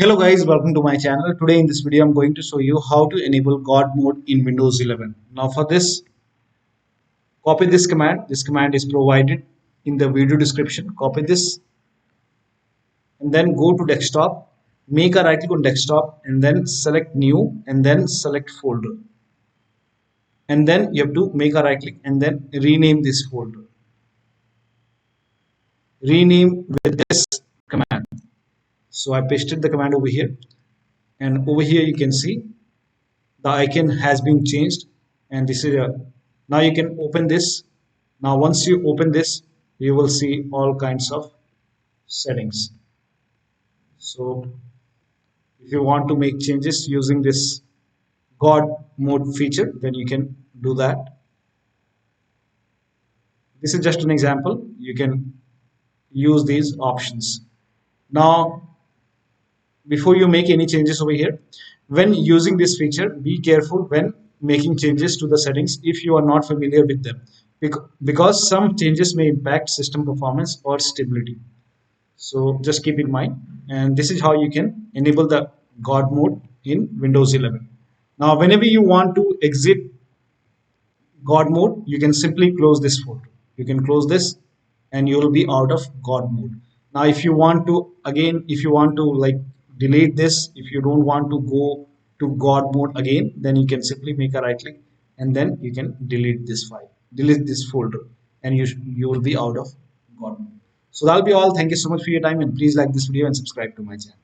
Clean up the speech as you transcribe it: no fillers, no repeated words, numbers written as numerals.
Hello guys, welcome to my channel. Today in this video I'm going to show you how to enable God mode in Windows 11. Now for this, copy this command. This command is provided in the video description. Copy this and then go to desktop. Make a right click on desktop and then select new and then select folder. And then you have to make a right click and then rename this folder. Rename with this command. So I pasted the command over here, and over here you can see the icon has been changed, and this is now you can open this. Now once you open this, you will see all kinds of settings. So if you want to make changes using this God mode feature, then you can do that. This is just an example. You can use these options. Now before you make any changes over here, when using this feature, be careful when making changes to the settings if you are not familiar with them, because some changes may impact system performance or stability. So just keep in mind, and this is how you can enable the God mode in Windows 11. Now whenever you want to exit God mode, you can simply close this folder. You can close this and you will be out of God mode. Now if you want to, again, if you want to like delete this, if you don't want to go to God mode again, then you can simply make a right click and then you can delete this file, delete this folder, and you will be out of God mode. So that'll be all. Thank you so much for your time, and please like this video and subscribe to my channel.